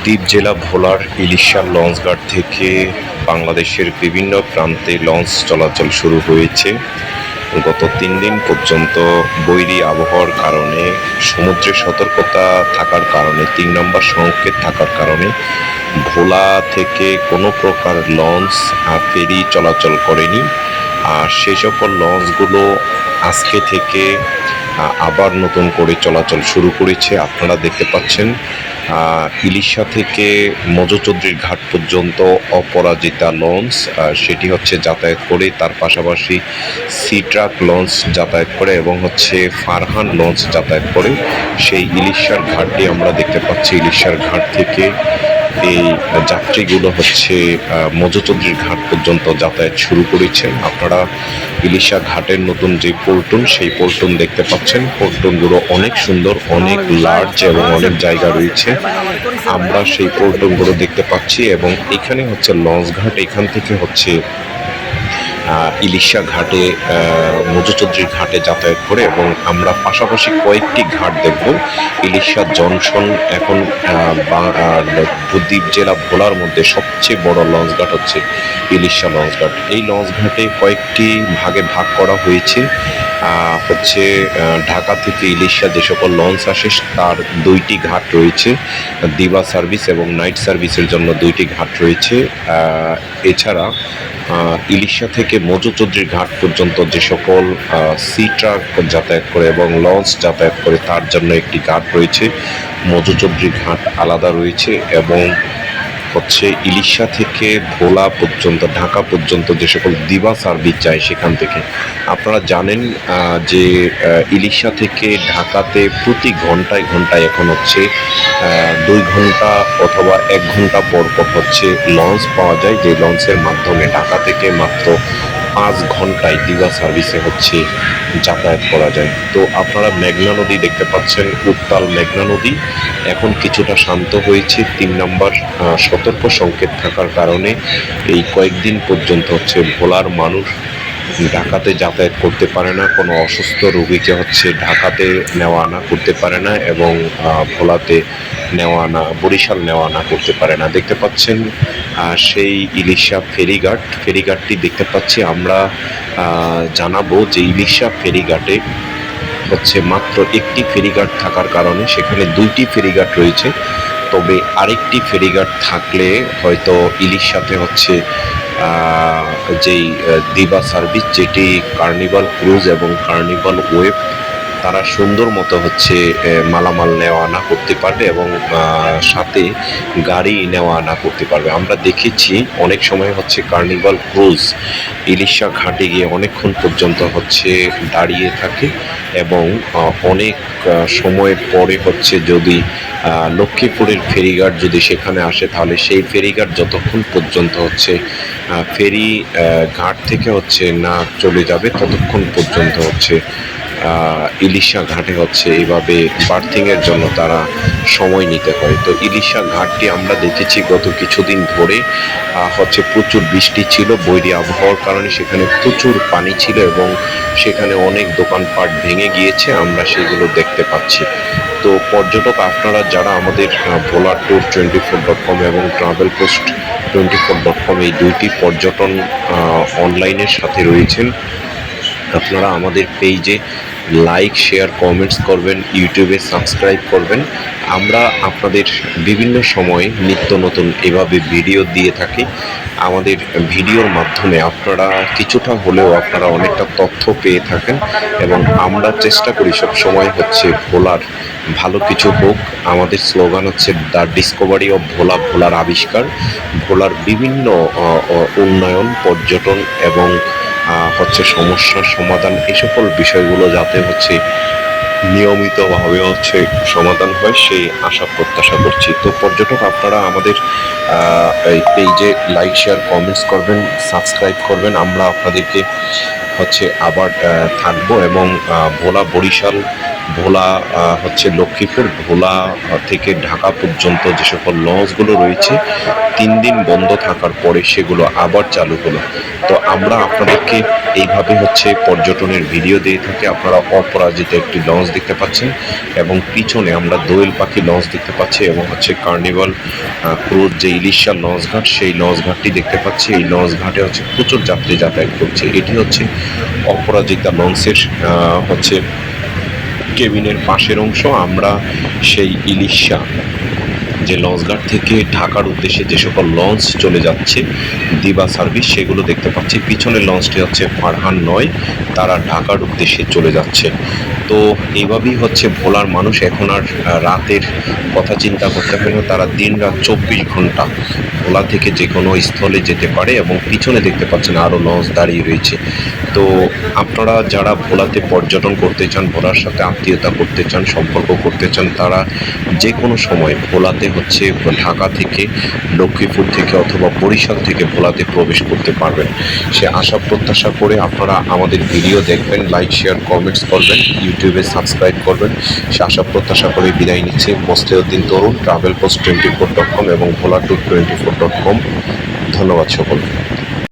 দ্বীপ জেলা ভোলার ইলিশা লঞ্চঘাট থেকে বাংলাদেশের বিভিন্ন প্রান্তে লঞ্চ চলাচল শুরু হয়েছে। গত 3 দিন পর্যন্ত বৈরী আবহাওয়ার কারণে, সমুদ্রে সতর্কতা থাকার কারণে, 3 নম্বর সংকেত থাকার কারণে ভোলা থেকে কোনো প্রকার লঞ্চ ফেরি চলাচল করেনি। আর সেই সকল লঞ্চগুলো আজকে থেকে আবার নতুন করে চলাচল শুরু করেছে। আপনারা দেখতে পাচ্ছেন ইলিশা থেকে মজুচৌধুরীর ঘাট পর্যন্ত অপরাজিতা লঞ্চ সেটি হচ্ছে যাতায়াত করে, তার পাশাপাশি সি ট্রাক লঞ্চ যাতায়াত করে এবং হচ্ছে ফারহান লঞ্চ যাতায়াত করে। সেই ইলিশার ঘাটটি আমরা দেখতে পাচ্ছি। ইলিশার ঘাট থেকে এই যাত্রীগুলো হচ্ছে মজুচৌধুরীর ঘাট পর্যন্ত যাতায়াত শুরু করেছেন। আপনারা ইলিশা ঘাটের নতুন যে পল্টন, সেই পল্টন দেখতে পাচ্ছেন। পল্টনগুলো অনেক সুন্দর, অনেক লার্জ এবং অনেক জায়গা রয়েছে। আমরা সেই পল্টনগুলো দেখতে পাচ্ছি এবং এখানে হচ্ছে লঞ্চ ঘাট। এখান থেকে হচ্ছে ইলিশা ঘাটে, মজুচৌধুরীর ঘাটে যাতায়াত করে এবং আমরা পাশাপাশি কয়েকটি ঘাট দেখব। ইলিশা জংশন এখন দ্বীপ জেলা ভোলার মধ্যে সবচেয়ে বড় লঞ্চ ঘাট হচ্ছে ইলিশা লঞ্চ ঘাট। এই লঞ্চ ঘাটে কয়েকটি ভাগে ভাগ করা হয়েছে। হচ্ছে ঢাকা থেকে ইলিশা যে সকল লঞ্চ আসে তার 2টি ঘাট রয়েছে। দিবা সার্ভিস এবং নাইট সার্ভিসের জন্য 2টি ঘাট রয়েছে। এছাড়া ইলিশা থেকে মজুচৌধুরীর ঘাট পর্যন্ত যে সকল সি ট্রাক যাতায়াত করে এবং লঞ্চ যাতায়াত করে তার জন্য একটি ঘাট রয়েছে। মজুচৌধুরীর ঘাট আলাদা রয়েছে এবং হচ্ছে ইলিশা থেকে ভোলা পর্যন্ত, ঢাকা পর্যন্ত যে সকল দিবা সার্ভিস যায় সেখান থেকে। আপনারা জানেন যে ইলিশা থেকে ঢাকাতে প্রতি ঘন্টায় ঘন্টায় এখন হচ্ছে 2 ঘন্টা অথবা 1 ঘন্টা পর পর হচ্ছে লঞ্চ পাওয়া যায়, যে লঞ্চের মাধ্যমে ঢাকা থেকে মাত্র 5 ঘন্টায় দিবা সার্ভিসে হচ্ছে যাতায়াত করা যায়। তো আপনারা মেঘনা নদী দেখতে পাচ্ছেন, উত্তাল মেঘনা নদী এখন কিছুটা শান্ত হয়েছে। 3 নম্বর সতর্ক সংকেত থাকার কারণে এই কয়েকদিন পর্যন্ত হচ্ছে ভোলার মানুষ ঢাকাতে যাতায়াত করতে পারে না। কোনো অসুস্থ রোগীকে হচ্ছে ঢাকাতে নেওয়া আনা করতে পারে না এবং ভোলাতে নেওয়া আনা, বরিশাল নেওয়া আনা করতে পারে না। দেখতে পাচ্ছেন সেই ইলিশা ফেরিঘাটটি দেখতে পাচ্ছি। আমরা জানাবো যে ইলিশা ফেরিঘাটে হচ্ছে মাত্র একটি ফেরিঘাট থাকার কারণে সেখানে 2টি ফেরিঘাট রয়েছে। তবে আরেকটি ফেরিঘাট থাকলে হয়তো ইলিশাতে হচ্ছে যেই দিবা সার্ভিস, যেটি কার্নিভাল ক্রুজ এবং কার্নিভাল ওয়েব, তারা সুন্দর মতো হচ্ছে মালামাল নেওয়া আনা করতে পারবে এবং সাথে গাড়ি নেওয়া আনা করতে পারবে। আমরা দেখেছি অনেক সময় হচ্ছে কার্নিভাল ক্রুজ ইলিশা ঘাটে গিয়ে অনেকক্ষণ পর্যন্ত হচ্ছে দাঁড়িয়ে থাকে এবং অনেক সময় পরে হচ্ছে যদি লক্ষ্মীপুরের ফেরিঘাট যদি সেখানে আসে তাহলে সেই ফেরিঘাট যতক্ষণ পর্যন্ত হচ্ছে ফেরি ঘাট থেকে হচ্ছে না চলে যাবে ততক্ষণ পর্যন্ত হচ্ছে ইলিশা ঘাটে হচ্ছে এইভাবে বার্থিংয়ের জন্য তারা সময় নিতে হয়। তো ইলিশা ঘাটটি আমরা দেখেছি গত কিছুদিন ধরে হচ্ছে প্রচুর বৃষ্টি ছিল, বৈরী আবহাওয়ার কারণে সেখানে প্রচুর পানি ছিল এবং সেখানে অনেক দোকানপাট ভেঙে গিয়েছে, আমরা সেগুলো দেখতে পাচ্ছি। তো পর্যটক আপনারা যারা আমাদের ভোলা ট্যুর 24.com এবং ট্রাভেল পোস্ট 24.com এই 2টি পর্যটন অনলাইনের সাথে রয়েছেন, আপনারা আমাদের পেজে লাইক, শেয়ার, কমেন্টস করবেন, ইউটিউবে সাবস্ক্রাইব করবেন। আমরা আপনাদের বিভিন্ন সময়ে নিত্য নতুন এভাবে ভিডিও দিয়ে থাকি। আমাদের ভিডিওর মাধ্যমে আপনারা কিছুটা হলেও আপনারা অনেকটা তথ্য পেয়ে থাকেন এবং আমরা চেষ্টা করি সব সময় হচ্ছে ভোলার ভালো কিছু হোক। আমাদের স্লোগান হচ্ছে দ্য ডিসকভারি অফ ভোলা, ভোলার আবিষ্কার। ভোলার বিভিন্ন উন্নয়ন, পর্যটন এবং হচ্ছে সমস্যার সমাধান, এই সকল বিষয়গুলো যাতে হচ্ছে নিয়মিতভাবে হচ্ছে সমাধান হয় সেই আশা প্রত্যাশা করছি। তো পর্যটক আপনারা আমাদের এই পেজে লাইক, শেয়ার, কমেন্টস করবেন, সাবস্ক্রাইব করবেন। আমরা আপনাদেরকে হচ্ছে আবার থাকবো এবং ভোলা বরিশাল, ভোলা হচ্ছে লক্ষ্মীপুর, ভোলা থেকে ঢাকা পর্যন্ত যে সকল লঞ্চগুলো রয়েছে 3 দিন বন্ধ থাকার পরে সেগুলো আবার চালু হলো। তো আমরা আপনাদেরকে এইভাবে পর্যটনের ভিডিও দিয়ে থাকি। আপনারা অপরাজিতা একটি লঞ্চ দেখতে পাচ্ছেন এবং পিছনে আমরা দোয়েল পাখি লঞ্চ দেখতে পাচ্ছি এবং কার্নিভাল ক্রুজ যে ইলিশা লঞ্চ ঘাট, সেই লঞ্চ ঘাটটি দেখতে পাচ্ছি। এই লঞ্চ ঘাটে প্রচুর যাত্রী যাতায়াত করছে। এটি অপরাজিতা লঞ্চের কেবিনের পাশের অংশ। আমরা সেই ইলিশা যে লঞ্চঘাট থেকে ঢাকার উদ্দেশ্যে যে সকল লঞ্চ চলে যাচ্ছে দিবা সার্ভিস, সেগুলো দেখতে পাচ্ছি। পিছনের লঞ্চটি ফারহান 9, তারা ঢাকার উদ্দেশ্যে চলে যাচ্ছে। তো এইভাবেই ভোলার মানুষ এখন আর রাতের কথা চিন্তা করতে পারে না। তারা দিন রাত 24 ঘন্টা ভোলা থেকে যে কোনো স্থলে যেতে পারে এবং পিছনে দেখতে পাচ্ছেন আরও লঞ্চ দাঁড়িয়ে রয়েছে। তো আপনারা যারা ভোলাতে পর্যটন করতে চান, ভোলার সাথে আত্মীয়তা করতে চান, সম্পর্ক করতে চান, তারা যে কোনো সময় ভোলাতে ঢাকা থেকে, লক্ষ্মীপুর থেকে অথবা বরিশাল থেকে ভোলাতে প্রবেশ করতে পারবেন। সে আশা প্রত্যাশা করে আপনারা আমাদের ভিডিও দেখবেন, লাইক শেয়ার কমেন্টস করবেন, ইউটিউবে সাবস্ক্রাইব করবেন। সে আশা প্রত্যাশা করে বিদায় নিচ্ছে মোস্তাউদ্দিন তরুণ, travelpost24.com এবং ভোলা tour24.com। ধন্যবাদ সকলকে।